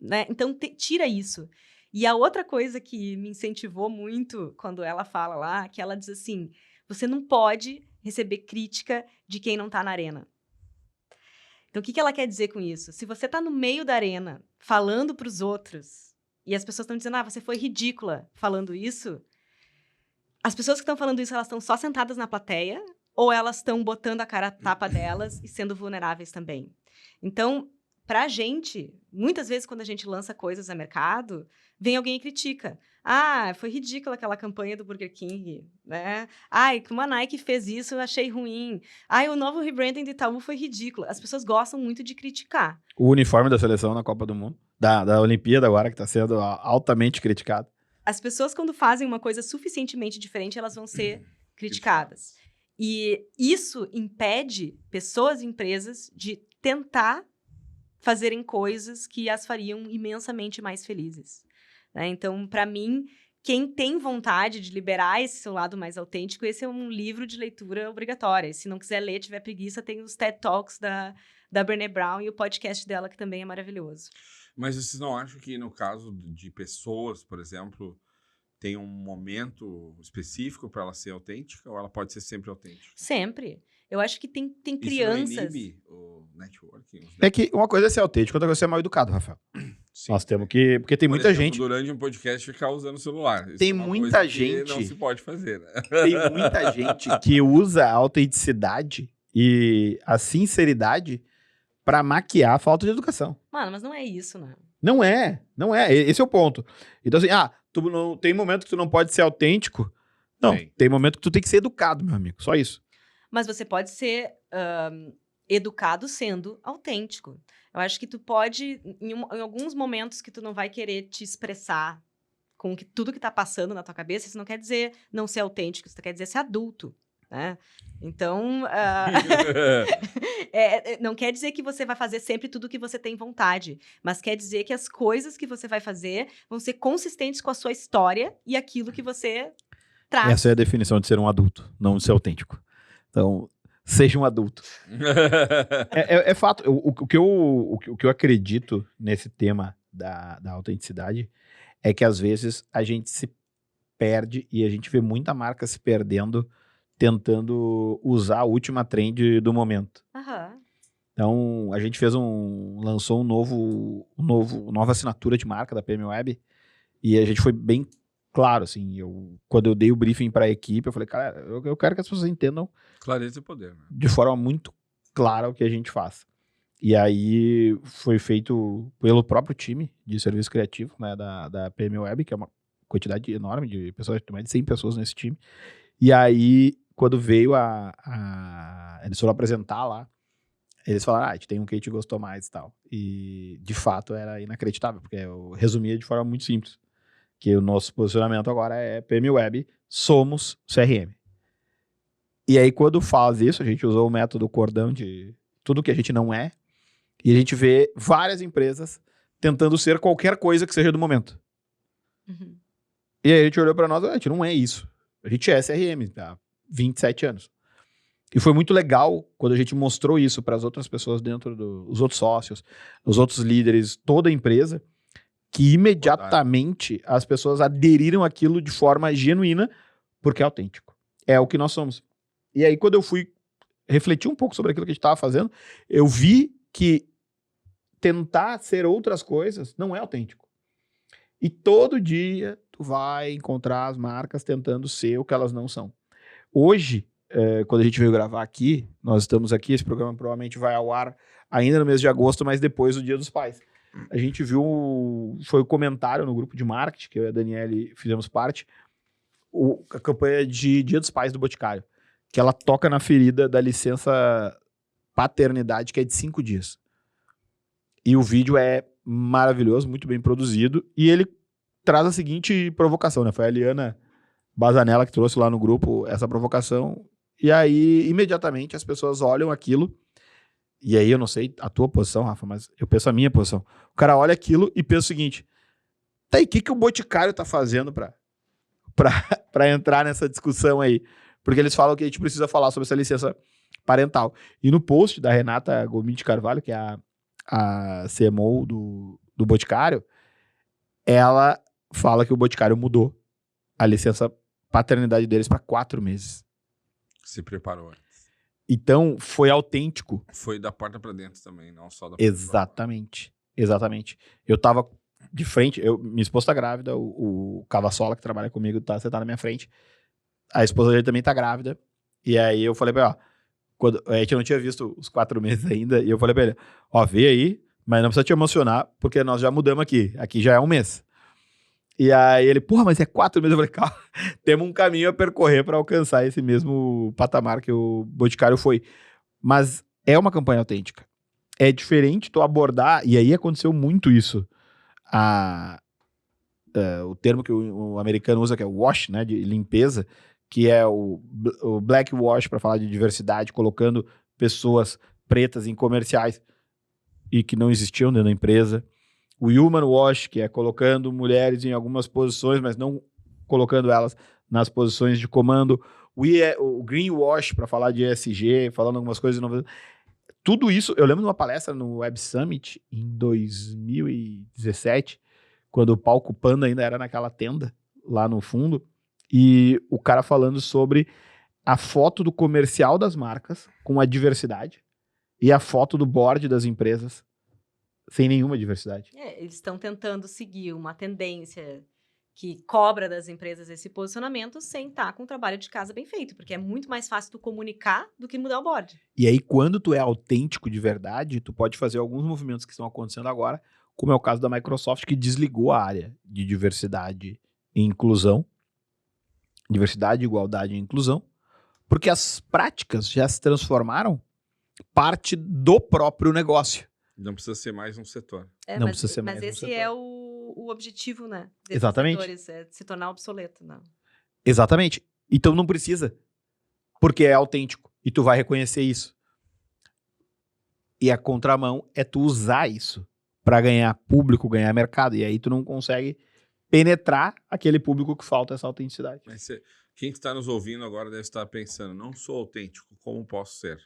né? Então, tira isso. E a outra coisa que me incentivou muito quando ela fala lá, que ela diz assim, você não pode receber crítica de quem não tá na arena. Então, o que ela quer dizer com isso? Se você tá no meio da arena, falando pros outros, e as pessoas estão dizendo, você foi ridícula falando isso, as pessoas que estão falando isso, elas estão só sentadas na plateia, ou elas estão botando a cara a tapa delas e sendo vulneráveis também. Então, pra gente, muitas vezes quando a gente lança coisas a mercado, vem alguém e critica. Foi ridícula aquela campanha do Burger King, né? Como a Nike fez isso, eu achei ruim. O novo rebranding de Itaú foi ridículo. As pessoas gostam muito de criticar. O uniforme da seleção na Copa do Mundo, da Olimpíada agora, que está sendo altamente criticado. As pessoas, quando fazem uma coisa suficientemente diferente, elas vão ser criticadas. E isso impede pessoas e empresas de tentar fazerem coisas que as fariam imensamente mais felizes. Né? Então, para mim, quem tem vontade de liberar esse seu lado mais autêntico, esse é um livro de leitura obrigatória. Se não quiser ler, tiver preguiça, tem os TED Talks da Brené Brown e o podcast dela, que também é maravilhoso. Mas vocês não acham que, no caso de pessoas, por exemplo, tem um momento específico para ela ser autêntica ou ela pode ser sempre autêntica? Sempre. Eu acho que tem crianças... Isso não inibe o networking? É que uma coisa é ser autêntico, outra coisa é ser mal educado, Rafael. Sim. Nós temos que... Porque tem muita gente... Durante um podcast, ficar usando o celular. Isso tem é uma muita coisa gente... que não se pode fazer, né? Tem muita gente que usa a autenticidade e a sinceridade para maquiar a falta de educação. Mano, mas não é isso, né? Não é. Esse é o ponto. Então assim, tu não, tem momento que tu não pode ser autêntico. Não, tem momento que tu tem que ser educado, meu amigo. Só isso. Mas você pode ser educado sendo autêntico. Eu acho que tu pode, em alguns momentos que tu não vai querer te expressar com tudo que tá passando na tua cabeça, isso não quer dizer não ser autêntico, isso quer dizer ser adulto, né? Então, não quer dizer que você vai fazer sempre tudo que você tem vontade, mas quer dizer que as coisas que você vai fazer vão ser consistentes com a sua história e aquilo que você traz. Essa é a definição de ser um adulto, não de ser autêntico. Então, seja um adulto. É fato. O que eu acredito nesse tema da autenticidade é que, às vezes, a gente se perde e a gente vê muita marca se perdendo tentando usar a última trend do momento. Aham. Então, a gente lançou uma nova assinatura de marca da PM Web e a gente foi bem claro, assim, quando eu dei o briefing para a equipe, eu falei, cara, eu quero que as pessoas entendam clareza e poder, né? De forma muito clara o que a gente faz. E aí foi feito pelo próprio time de serviço criativo, né, da PM Web, que é uma quantidade enorme de pessoas, mais de 100 pessoas nesse time. E aí, quando veio eles foram apresentar lá, eles falaram, a gente tem um que a gente gostou mais e tal. E, de fato, era inacreditável, porque eu resumia de forma muito simples. Que o nosso posicionamento agora é PM Web, somos CRM. E aí, quando faz isso, a gente usou o método cordão de tudo que a gente não é, e a gente vê várias empresas tentando ser qualquer coisa que seja do momento. Uhum. E aí a gente olhou para nós, a gente não é isso. A gente é CRM, tá? 27 anos. E foi muito legal quando a gente mostrou isso para as outras pessoas os outros sócios, os outros líderes, toda a empresa, que imediatamente as pessoas aderiram àquilo de forma genuína, porque é autêntico. É o que nós somos. E aí, quando eu fui refletir um pouco sobre aquilo que a gente estava fazendo, eu vi que tentar ser outras coisas não é autêntico. E todo dia tu vai encontrar as marcas tentando ser o que elas não são. Hoje, quando a gente veio gravar aqui, nós estamos aqui, esse programa provavelmente vai ao ar ainda no mês de agosto, mas depois do Dia dos Pais. A gente viu, foi o comentário no grupo de marketing, que eu e a Daniele fizemos parte, a campanha de Dia dos Pais do Boticário, que ela toca na ferida da licença paternidade, que é de 5 dias. E o vídeo é maravilhoso, muito bem produzido, e ele traz a seguinte provocação, né? Foi a Eliana Bazanella que trouxe lá no grupo essa provocação, e aí, imediatamente, as pessoas olham aquilo, e aí eu não sei a tua posição, Rafa, mas eu penso a minha posição. O cara olha aquilo e pensa o seguinte, tá aí, o que o Boticário tá fazendo pra entrar nessa discussão aí? Porque eles falam que a gente precisa falar sobre essa licença parental. E no post da Renata Gomes de Carvalho, que é a CMO do Boticário, ela fala que o Boticário mudou a licença paternidade deles para 4 meses. Se preparou antes. Então, foi autêntico. Foi da porta para dentro também, não só da porta Exatamente. Exatamente. Eu tava de frente, minha esposa tá grávida, o Cavassola, que trabalha comigo, tá sentado na minha frente. A esposa dele também tá grávida. E aí eu falei pra ele, a gente não tinha visto os 4 meses ainda, e eu falei pra ele, vê aí, mas não precisa te emocionar, porque nós já mudamos aqui. Aqui já é 1 mês. E aí ele, mas é 4 meses. Eu falei, calma, temos um caminho a percorrer para alcançar esse mesmo patamar que o Boticário foi. Mas é uma campanha autêntica. É diferente tu abordar, e aí aconteceu muito isso. O termo que o americano usa, que é o wash, né, de limpeza, que é o black wash, para falar de diversidade, colocando pessoas pretas em comerciais e que não existiam dentro da empresa. O human wash, que é colocando mulheres em algumas posições, mas não colocando elas nas posições de comando. O green wash, para falar de ESG, falando algumas coisas novas. Tudo isso, eu lembro de uma palestra no Web Summit em 2017, quando o palco Panda ainda era naquela tenda, lá no fundo, e o cara falando sobre a foto do comercial das marcas com a diversidade e a foto do board das empresas sem nenhuma diversidade. Eles estão tentando seguir uma tendência que cobra das empresas esse posicionamento sem estar com o trabalho de casa bem feito, porque é muito mais fácil tu comunicar do que mudar o board. E aí, quando tu é autêntico de verdade, tu pode fazer alguns movimentos que estão acontecendo agora, como é o caso da Microsoft, que desligou a área de diversidade e inclusão, diversidade, igualdade e inclusão, porque as práticas já se transformaram parte do próprio negócio. Não precisa ser mais um setor. Não precisa ser mais mas um esse setor. É o objetivo, né? Desses Exatamente. setores, é se tornar obsoleto, não. Exatamente. Então não precisa, porque é autêntico e tu vai reconhecer isso. E a contramão é tu usar isso para ganhar público, ganhar mercado, e aí tu não consegue penetrar aquele público que falta essa autenticidade. Mas quem está nos ouvindo agora deve estar pensando, não sou autêntico, como posso ser?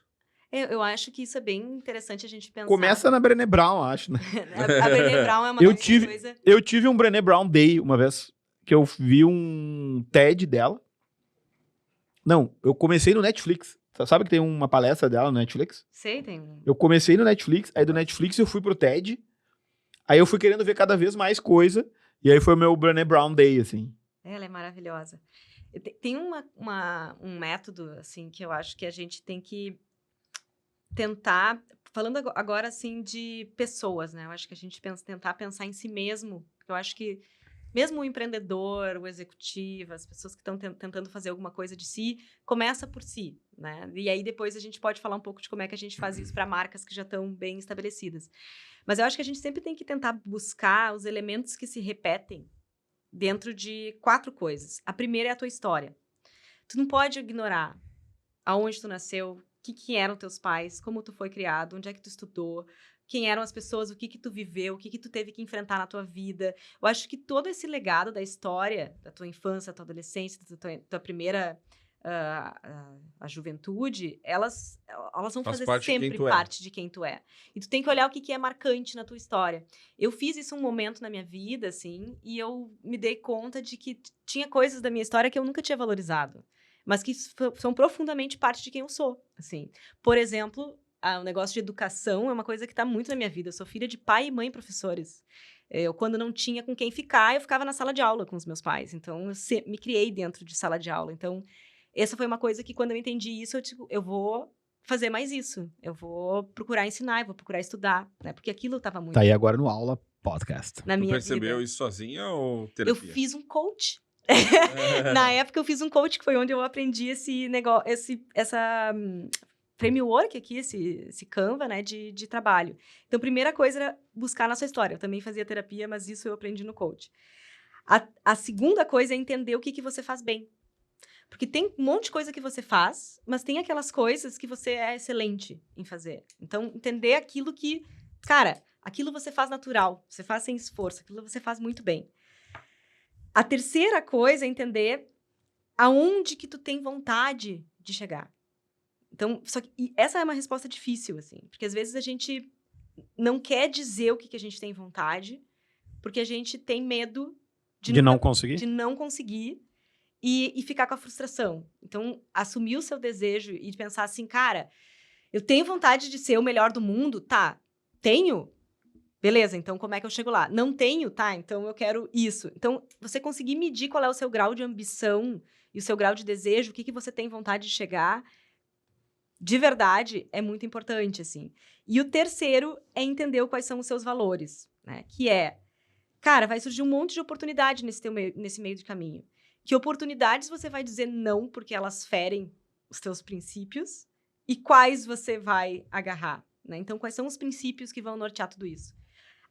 Eu acho que isso é bem interessante a gente pensar. Começa na Brené Brown, acho, né? A Brené Brown é uma coisa... Eu tive um Brené Brown Day uma vez, que eu vi um TED dela. Não, eu comecei no Netflix. Sabe que tem uma palestra dela no Netflix? Sei, tem. Eu comecei no Netflix, aí do Netflix eu fui pro TED, aí eu fui querendo ver cada vez mais coisa, e aí foi o meu Brené Brown Day, assim. Ela é maravilhosa. Tem um método, assim, que eu acho que a gente tem que tentar, falando agora, assim, de pessoas, né? Eu acho que a gente tentar pensar em si mesmo. Eu acho que mesmo o empreendedor, o executivo, as pessoas que estão tentando fazer alguma coisa de si, começa por si, né? E aí depois a gente pode falar um pouco de como é que a gente faz isso para marcas que já estão bem estabelecidas. Mas eu acho que a gente sempre tem que tentar buscar os elementos que se repetem dentro de 4 coisas. A primeira é a tua história. Tu não pode ignorar aonde tu nasceu, o que eram teus pais, como tu foi criado, onde é que tu estudou, quem eram as pessoas, o que tu viveu, o que tu teve que enfrentar na tua vida. Eu acho que todo esse legado da história, da tua infância, da tua adolescência, da tua primeira a juventude, elas vão Faz fazer parte de quem sempre tu é. parte de quem tu é. E tu tem que olhar o que é marcante na tua história. Eu fiz isso um momento na minha vida, assim, e eu me dei conta de que tinha coisas da minha história que eu nunca tinha valorizado, mas que são profundamente parte de quem eu sou, assim. Por exemplo, o negócio de educação é uma coisa que está muito na minha vida. Eu sou filha de pai e mãe professores. Eu, quando não tinha com quem ficar, eu ficava na sala de aula com os meus pais. Então, eu me criei dentro de sala de aula. Então, essa foi uma coisa que, quando eu entendi isso, eu vou fazer mais isso. Eu vou procurar ensinar, eu vou procurar estudar, né? Porque aquilo estava muito Tá aí agora no Aula Podcast. na Tu minha percebeu vida. isso sozinha ou Eu terapia? fiz um coach. Na época, eu fiz um coach, que foi onde eu aprendi esse negócio, essa framework aqui, esse Canva, né, de trabalho. Então, a primeira coisa era buscar na sua história. Eu também fazia terapia, mas isso eu aprendi no coach. A segunda coisa é entender o que você faz bem. Porque tem um monte de coisa que você faz, mas tem aquelas coisas que você é excelente em fazer. Então, entender aquilo que... Cara, aquilo você faz natural, você faz sem esforço, aquilo você faz muito bem. A terceira coisa é entender aonde que tu tem vontade de chegar. Então, e essa é uma resposta difícil, assim. Porque, às vezes, a gente não quer dizer o que a gente tem vontade, porque a gente tem medo De não conseguir? de não conseguir e ficar com a frustração. Então, assumir o seu desejo e pensar assim, cara, eu tenho vontade de ser o melhor do mundo? Tá, tenho? Beleza, então como é que eu chego lá? Não tenho? Tá, então eu quero isso. Então, você conseguir medir qual é o seu grau de ambição e o seu grau de desejo, o que você tem vontade de chegar, de verdade, é muito importante, assim. E o terceiro é entender quais são os seus valores, né? Que é, cara, vai surgir um monte de oportunidade nesse meio de caminho. Que oportunidades você vai dizer não porque elas ferem os teus princípios e quais você vai agarrar, né? Então, quais são os princípios que vão nortear tudo isso?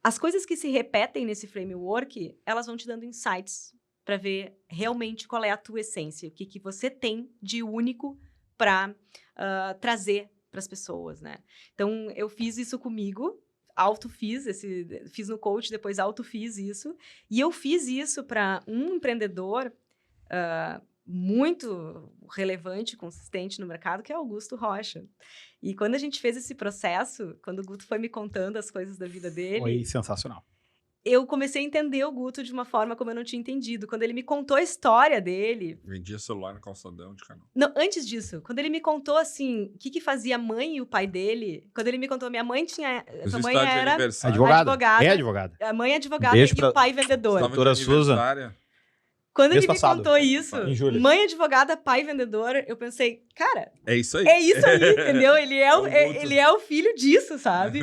As coisas que se repetem nesse framework, elas vão te dando insights para ver realmente qual é a tua essência, o que você tem de único para trazer para as pessoas, né? Então, eu fiz isso comigo, fiz no coach, depois autofiz isso, e eu fiz isso para um empreendedor muito relevante, consistente no mercado, que é Augusto Rocha. E quando a gente fez esse processo, quando o Guto foi me contando as coisas da vida dele... Foi sensacional. Eu comecei a entender o Guto de uma forma como eu não tinha entendido. Quando ele me contou a história dele... Vendia celular no calçadão de Canoa. Não, antes disso, quando ele me contou, assim, o que fazia a mãe e o pai dele... Quando ele me contou, minha mãe tinha... Os Sua mãe estados de era aniversário. Advogada. É advogada. a mãe é advogada Beijo e pra- o pai vendedor. Estava de Doutora Susan. aniversário. Quando Mês ele passado, me contou isso, em julho. mãe advogada, pai vendedor, eu pensei, cara, É isso aí. é isso aí, entendeu? Ele é, É o Guto. ele é o filho disso, sabe?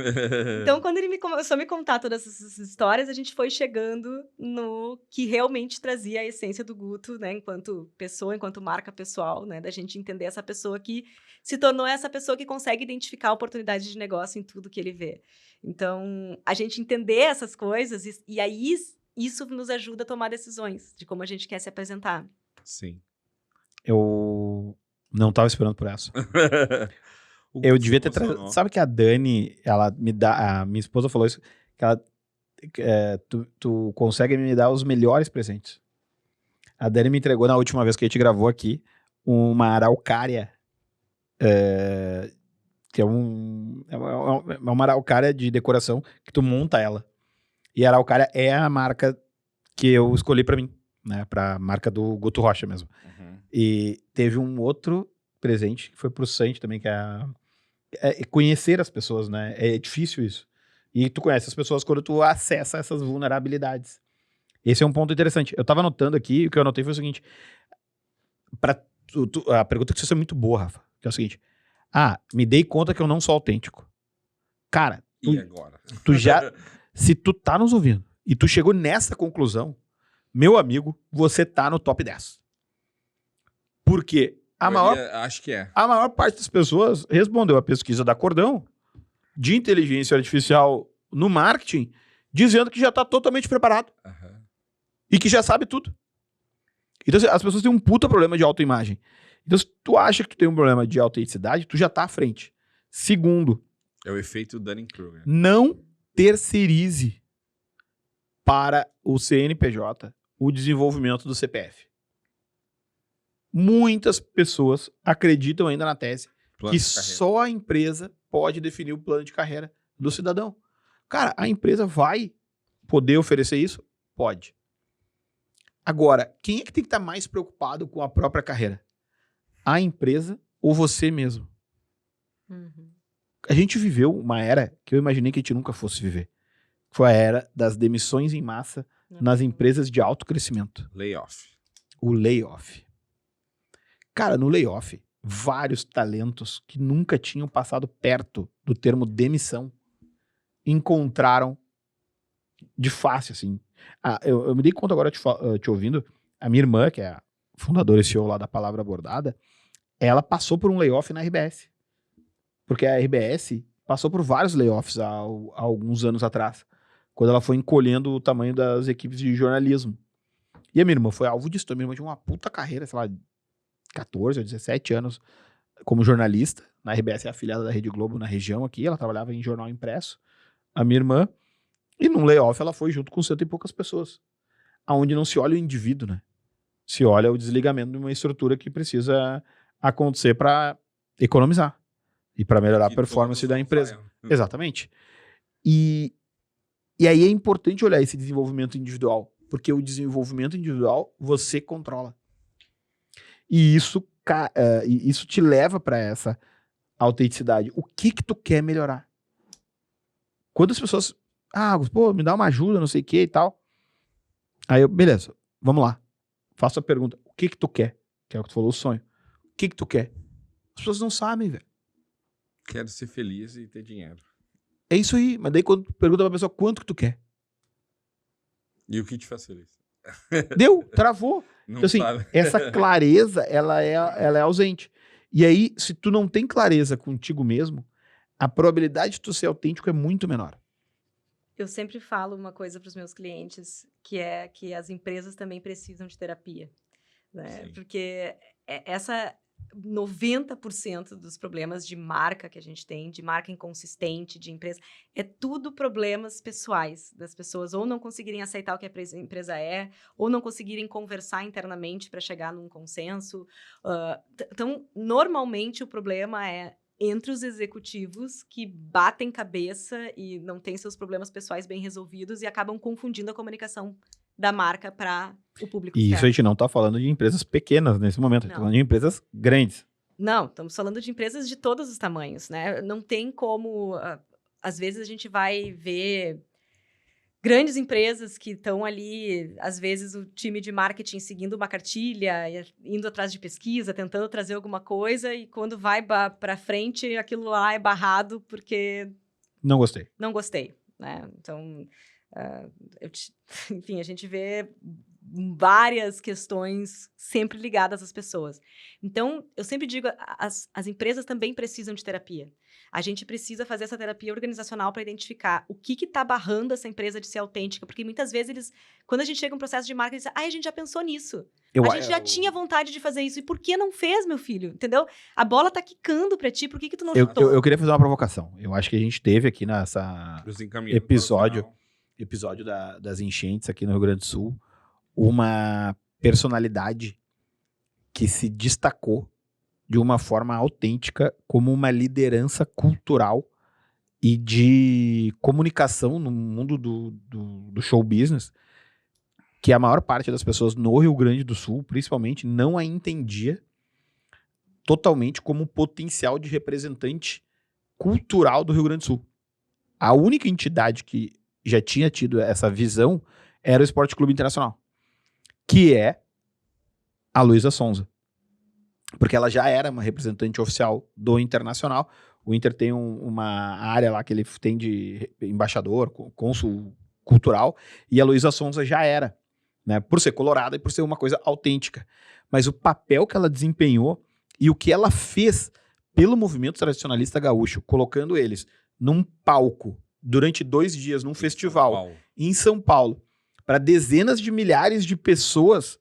Então, quando ele começou a me contar todas essas histórias, a gente foi chegando no que realmente trazia a essência do Guto, né? Enquanto pessoa, enquanto marca pessoal, né? Da gente entender essa pessoa que se tornou essa pessoa que consegue identificar oportunidade de negócio em tudo que ele vê. Então, a gente entender essas coisas e aí isso nos ajuda a tomar decisões de como a gente quer se apresentar. Sim. Eu não tava esperando por essa. O Eu Guto devia se ter trazido. emocionou. Sabe que a Dani, ela me dá. A minha esposa falou isso, que ela. Tu consegue me dar os melhores presentes. A Dani me entregou na última vez que a gente gravou aqui uma araucária. Que é uma araucária de decoração que tu monta ela. E a araucária é a marca que eu escolhi pra mim, né? Pra marca do Guto Rocha mesmo. Uhum. E teve um outro presente que foi pro Santi também, que é conhecer as pessoas, né? É difícil isso. E tu conhece as pessoas quando tu acessa essas vulnerabilidades. Esse é um ponto interessante. Eu tava anotando aqui, o que eu anotei foi o seguinte. A pergunta que você é muito boa, Rafa, que é o seguinte. Me dei conta que eu não sou autêntico. Cara, E agora? tu já... Se tu tá nos ouvindo e tu chegou nessa conclusão, meu amigo, você tá no top 10. Porque Acho que é. a maior parte das pessoas respondeu a pesquisa da Cordão de inteligência artificial no marketing, dizendo que já tá totalmente preparado Aham. e que já sabe tudo. Então, as pessoas têm um puta problema de autoimagem. Então, se tu acha que tu tem um problema de autenticidade, tu já tá à frente. Segundo, É o efeito Dunning-Kruger. não terceirize para o CNPJ o desenvolvimento do CPF. muitas pessoas acreditam ainda na tese Plano que de carreira. só a empresa pode definir o plano de carreira do cidadão. Cara, a empresa vai poder oferecer isso? Pode. Agora, quem é que tem que estar mais preocupado com a própria carreira? A empresa ou você mesmo? Uhum. A gente viveu uma era que eu imaginei que a gente nunca fosse viver. Foi a era das demissões em massa nas empresas de alto crescimento. Layoff. O layoff. Cara, no layoff, vários talentos que nunca tinham passado perto do termo demissão encontraram de fácil, assim. Eu me dei conta agora, te ouvindo, a minha irmã, que é a fundadora e CEO lá da Palavra Bordada, ela passou por um layoff na RBS. Porque a RBS passou por vários layoffs há alguns anos atrás, quando ela foi encolhendo o tamanho das equipes de jornalismo. E a minha irmã foi alvo disso. A minha irmã tinha uma puta carreira, sei lá, 14 ou 17 anos como jornalista. Na RBS é afiliada da Rede Globo na região aqui, ela trabalhava em jornal impresso. A minha irmã, e num layoff ela foi junto com 100 e poucas pessoas. Aonde não se olha o indivíduo, né? Se olha o desligamento de uma estrutura que precisa acontecer para economizar e para melhorar a performance da empresa. Exatamente. E aí é importante olhar esse desenvolvimento individual, porque o desenvolvimento individual você controla. E isso te leva para essa autenticidade. O que tu quer melhorar? Quantas pessoas... pô, me dá uma ajuda, não sei o que e tal. Aí eu, beleza, vamos lá. Faço a pergunta, o que tu quer? Que é o que tu falou, o sonho. O que tu quer? As pessoas não sabem, velho. Quero ser feliz e ter dinheiro. É isso aí, mas daí quando tu pergunta pra pessoa quanto que tu quer? E o que te faz feliz? Deu, travou. Não Então assim, sabe. essa clareza, ela é ausente. E aí, se tu não tem clareza contigo mesmo, a probabilidade de tu ser autêntico é muito menor. Eu sempre falo uma coisa para os meus clientes, que é que as empresas também precisam de terapia, né? Sim. Porque essa 90% dos problemas de marca que a gente tem, de marca inconsistente, de empresa, é tudo problemas pessoais das pessoas, ou não conseguirem aceitar o que a empresa é, ou não conseguirem conversar internamente para chegar num consenso. Então, normalmente o problema é entre os executivos que batem cabeça e não têm seus problemas pessoais bem resolvidos e acabam confundindo a comunicação da marca para o público E isso externo. a gente não tá falando de empresas pequenas nesse momento, a gente tá falando de empresas grandes. Não, estamos falando de empresas de todos os tamanhos, né? Não tem como... às vezes a gente vai ver grandes empresas que estão ali, às vezes o time de marketing seguindo uma cartilha, indo atrás de pesquisa, tentando trazer alguma coisa, e quando vai para frente, aquilo lá é barrado porque Não gostei. não gostei, né? Então, enfim, a gente vê várias questões sempre ligadas às pessoas. Então, eu sempre digo, as empresas também precisam de terapia. A gente precisa fazer essa terapia organizacional para identificar o que está barrando essa empresa de ser autêntica, porque muitas vezes, quando a gente chega em um processo de marketing, diz, a gente já pensou nisso. A gente já tinha vontade de fazer isso. E por que não fez, meu filho? Entendeu? A bola tá quicando para ti, por que tu não chutou? Eu queria fazer uma provocação. Eu acho que a gente teve aqui nessa episódio das enchentes aqui no Rio Grande do Sul, uma personalidade que se destacou de uma forma autêntica como uma liderança cultural e de comunicação no mundo do show business, que a maior parte das pessoas no Rio Grande do Sul, principalmente, não a entendia totalmente como potencial de representante cultural do Rio Grande do Sul. A única entidade que já tinha tido essa visão era o Esporte Clube Internacional, que é a Luísa Sonza. Porque ela já era uma representante oficial do Internacional. O Inter tem uma área lá que ele tem de embaixador, cônsul cultural, e a Luísa Sonza já era, né, por ser colorada e por ser uma coisa autêntica. Mas o papel que ela desempenhou e o que ela fez pelo movimento tradicionalista gaúcho, colocando eles num palco durante 2 dias, num festival em São Paulo, para dezenas de milhares de pessoas,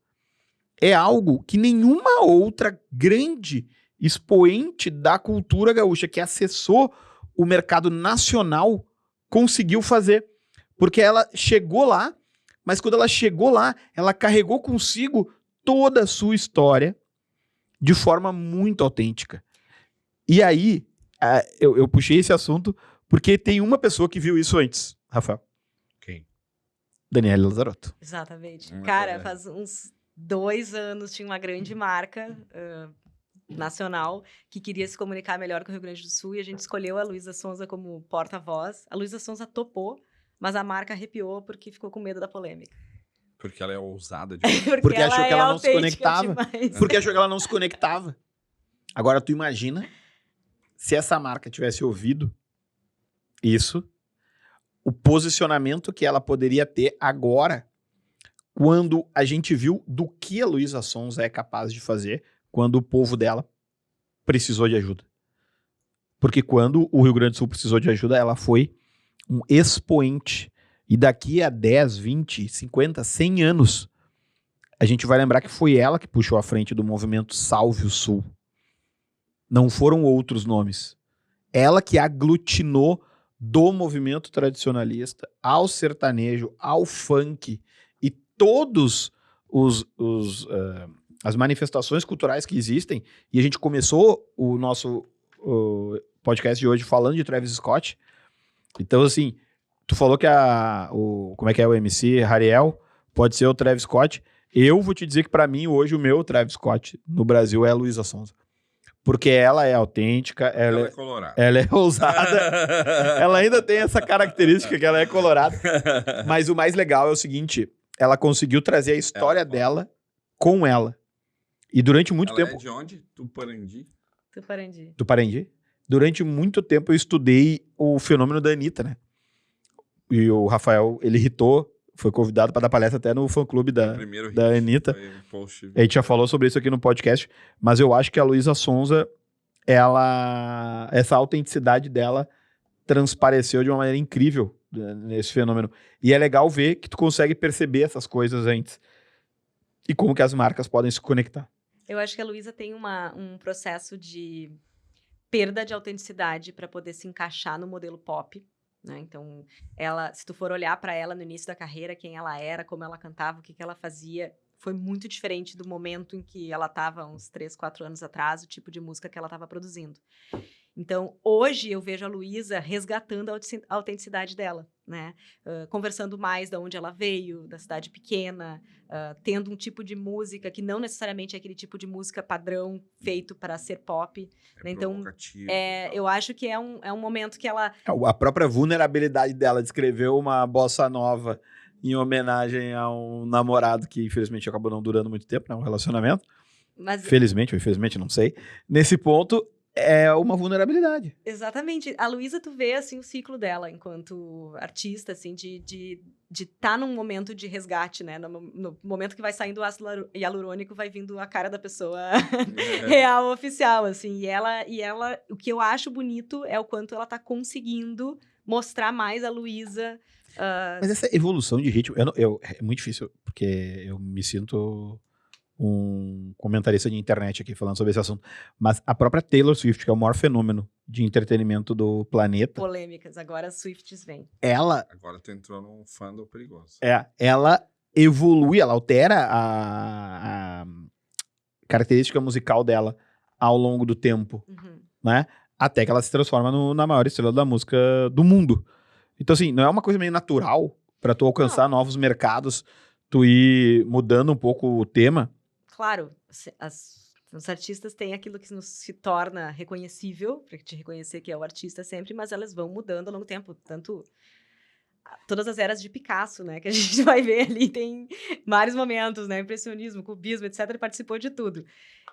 é algo que nenhuma outra grande expoente da cultura gaúcha que acessou o mercado nacional conseguiu fazer. Porque ela chegou lá, mas quando ela chegou lá, ela carregou consigo toda a sua história, de forma muito autêntica. E aí, eu puxei esse assunto porque tem uma pessoa que viu isso antes, Rafael. Quem? Daniele Lazarotto. Exatamente. Cara, faz uns 2 anos tinha uma grande marca nacional que queria se comunicar melhor com o Rio Grande do Sul e a gente escolheu a Luísa Sonza como porta-voz. A Luísa Sonza topou, mas a marca arrepiou porque ficou com medo da polêmica. Porque ela é ousada demais. Porque achou que ela não se autêntica conectava. demais. Porque achou que ela não se conectava. Agora, tu imagina se essa marca tivesse ouvido isso, o posicionamento que ela poderia ter agora, quando a gente viu do que a Luísa Sonza é capaz de fazer quando o povo dela precisou de ajuda. Porque quando o Rio Grande do Sul precisou de ajuda, ela foi um expoente. E daqui a 10, 20, 50, 100 anos, a gente vai lembrar que foi ela que puxou à frente do movimento Salve o Sul. Não foram outros nomes. Ela que aglutinou do movimento tradicionalista ao sertanejo, ao funk e todos as manifestações culturais que existem. E a gente começou o nosso podcast de hoje falando de Travis Scott. Então, assim, tu falou que como é que é o MC Hariel? Pode ser o Travis Scott. Eu vou te dizer que pra mim hoje o meu Travis Scott no Brasil é a Luísa Sonza. Porque ela é autêntica, ela é colorada. Ela é ousada. Ela ainda tem essa característica que ela é colorada. Mas o mais legal é o seguinte, ela conseguiu trazer a história dela com ela. E durante muito tempo... Ela é de onde? Tuparandi? Tuparandi. Durante muito tempo eu estudei o fenômeno da Anitta, né? E o Rafael, ele irritou, foi convidado para dar palestra até no fã-clube da Anitta. A gente já falou sobre isso aqui no podcast, mas eu acho que a Luísa Sonza, essa autenticidade dela transpareceu de uma maneira incrível nesse fenômeno. E é legal ver que tu consegue perceber essas coisas antes e como que as marcas podem se conectar. Eu acho que a Luísa tem um processo de perda de autenticidade para poder se encaixar no modelo pop. Né? Então, se tu for olhar para ela no início da carreira, quem ela era, como ela cantava, o que ela fazia, foi muito diferente do momento em que ela estava, uns 3, 4 anos atrás, o tipo de música que ela estava produzindo. Então, hoje eu vejo a Luísa resgatando a autenticidade dela, né? Conversando mais de onde ela veio, da cidade pequena, tendo um tipo de música que não necessariamente é aquele tipo de música padrão feito para ser pop. Né? Então, eu acho que é um momento que ela... A própria vulnerabilidade dela de escrever uma bossa nova em homenagem a um namorado que, infelizmente, acabou não durando muito tempo, né? Um relacionamento. Felizmente ou infelizmente, não sei. Nesse ponto... é uma vulnerabilidade. Exatamente. A Luísa, tu vê, assim, o ciclo dela enquanto artista, assim, de estar num momento de resgate, né? No momento que vai saindo o ácido hialurônico, vai vindo a cara da pessoa real, oficial, assim. E ela, o que eu acho bonito é o quanto ela tá conseguindo mostrar mais a Luísa. Mas essa evolução de ritmo, é muito difícil, porque eu me sinto... um comentarista de internet aqui falando sobre esse assunto, mas a própria Taylor Swift, que é o maior fenômeno de entretenimento do planeta. Polêmicas, agora as Swifties vêm. Agora tu entrou num fandom perigoso. Ela evolui, ela altera a característica musical dela ao longo do tempo, né? Até que ela se transforma na maior estrela da música do mundo. Então, assim, não é uma coisa meio natural pra tu alcançar novos mercados, tu ir mudando um pouco o tema? Claro, os artistas têm aquilo que se torna reconhecível, para te reconhecer que é o artista sempre, mas elas vão mudando ao longo do tempo. Tanto todas as eras de Picasso, né, que a gente vai ver ali, tem vários momentos, né, impressionismo, cubismo, etc, ele participou de tudo.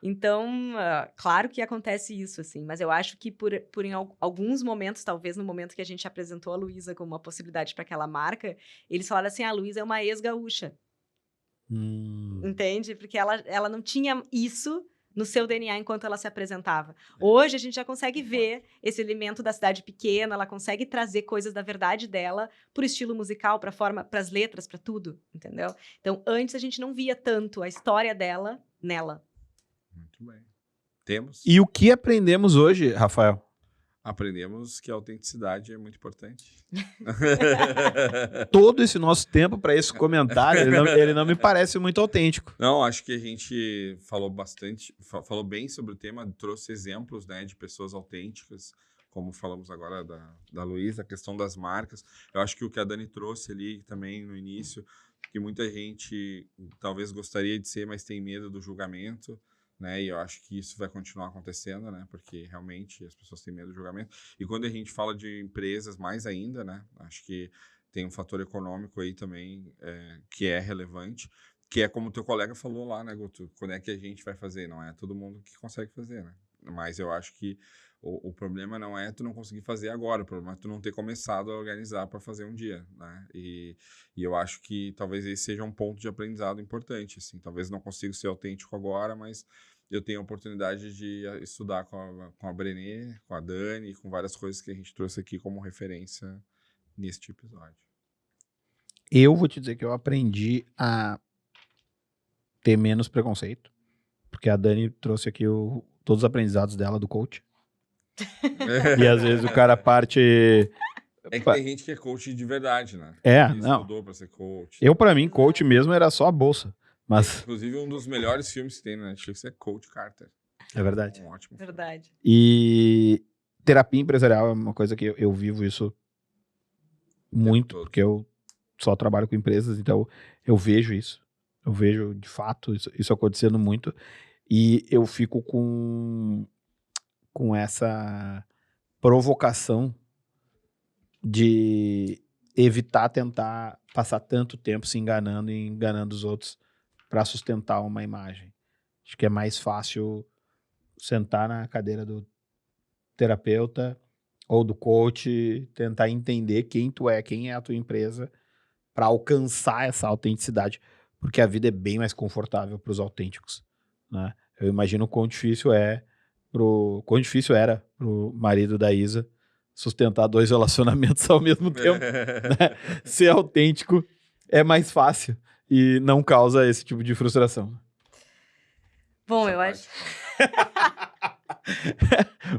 Então, claro que acontece isso, assim, mas eu acho que por em alguns momentos, talvez no momento que a gente apresentou a Luísa como uma possibilidade para aquela marca, eles falaram assim, a Luísa é uma ex-gaúcha. Entende? Porque ela não tinha isso no seu DNA enquanto ela se apresentava. Hoje a gente já consegue ver esse elemento da cidade pequena, ela consegue trazer coisas da verdade dela pro estilo musical, pra forma, pras letras, pra tudo, entendeu? Então, antes a gente não via tanto a história dela nela. Muito bem. Temos. E o que aprendemos hoje, Rafael? Aprendemos que a autenticidade é muito importante. Todo esse nosso tempo para esse comentário, ele não me parece muito autêntico. Não, acho que a gente falou bastante, falou bem sobre o tema, trouxe exemplos, né, de pessoas autênticas, como falamos agora da Luísa, a questão das marcas. Eu acho que o que a Dani trouxe ali também no início, que muita gente talvez gostaria de ser, mas tem medo do julgamento, né? E eu acho que isso vai continuar acontecendo, né? Porque realmente as pessoas têm medo do julgamento. E quando a gente fala de empresas, mais ainda, né? Acho que tem um fator econômico aí também que é relevante, que é como o teu colega falou lá, né, Guto? Quando é que a gente vai fazer? Não é todo mundo que consegue fazer, né? Mas eu acho que o problema não é tu não conseguir fazer agora, o problema é tu não ter começado a organizar para fazer um dia, né? E eu acho que talvez esse seja um ponto de aprendizado importante, assim. Talvez não consiga ser autêntico agora, mas eu tenho a oportunidade de estudar com a Brené, com a Dani, com várias coisas que a gente trouxe aqui como referência neste episódio. Eu vou te dizer que eu aprendi a ter menos preconceito, porque a Dani trouxe aqui todos os aprendizados dela do coach. E às vezes o cara parte... É que tem gente que é coach de verdade, né? Que não. estudou pra ser coach. Eu, pra mim, coach mesmo era só a bolsa. Mas... Inclusive, um dos melhores filmes que tem na Netflix é Coach Carter. É verdade. Um ótimo filme. Verdade. E terapia empresarial é uma coisa que eu vivo isso muito, porque eu só trabalho com empresas, então eu vejo isso. Eu vejo, de fato, isso acontecendo muito. E eu fico com essa provocação de evitar tentar passar tanto tempo se enganando e enganando os outros para sustentar uma imagem. Acho que é mais fácil sentar na cadeira do terapeuta ou do coach, tentar entender quem tu é, quem é a tua empresa, para alcançar essa autenticidade, porque a vida é bem mais confortável para os autênticos, né? Eu imagino quão difícil era pro marido da Isa sustentar 2 relacionamentos ao mesmo tempo, né? Ser autêntico é mais fácil e não causa esse tipo de frustração. Bom, eu acho...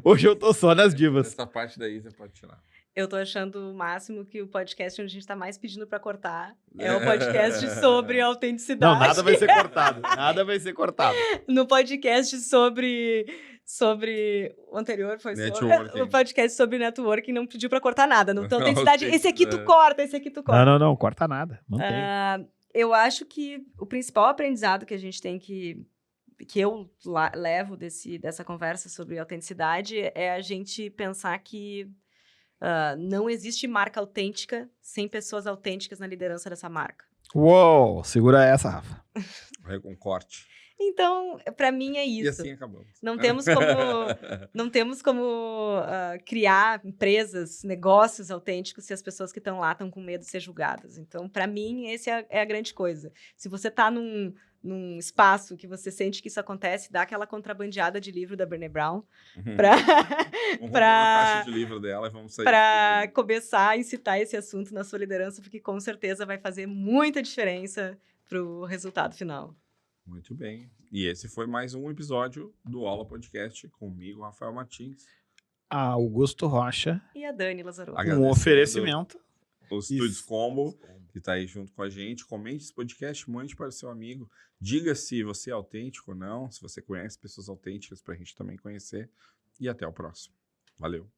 Hoje eu tô só nas divas. Essa parte da Isa pode tirar. Eu tô achando o máximo que o podcast onde a gente tá mais pedindo pra cortar é o podcast sobre autenticidade. Não, nada vai ser cortado. Nada vai ser cortado. No podcast sobre o anterior foi sobre o podcast sobre networking, não pediu pra cortar nada. Não tem autenticidade. Esse aqui tu corta, esse aqui tu corta. Não, corta nada. Mantém. Eu acho que o principal aprendizado que a gente tem que eu levo dessa conversa sobre autenticidade é a gente pensar que não existe marca autêntica sem pessoas autênticas na liderança dessa marca. Uou, segura essa, Rafa. Vai com corte. Então, para mim é isso. E assim acabamos. Não temos como criar empresas, negócios autênticos se as pessoas que estão lá estão com medo de ser julgadas. Então, para mim, essa é a grande coisa. Se você está num espaço que você sente que isso acontece, dá aquela contrabandeada de livro da Brené Brown Vamos uma caixa de livro dela e vamos sair. Para começar a incitar esse assunto na sua liderança, porque com certeza vai fazer muita diferença para o resultado final. Muito bem. E esse foi mais um episódio do Aula Podcast comigo, Rafael Martins. Augusto Rocha. E a Dani Lazarotto. Um oferecimento. Os Estúdios Combo, que está aí junto com a gente. Comente esse podcast, mande para o seu amigo. Diga se você é autêntico ou não, se você conhece pessoas autênticas para a gente também conhecer. E até o próximo. Valeu.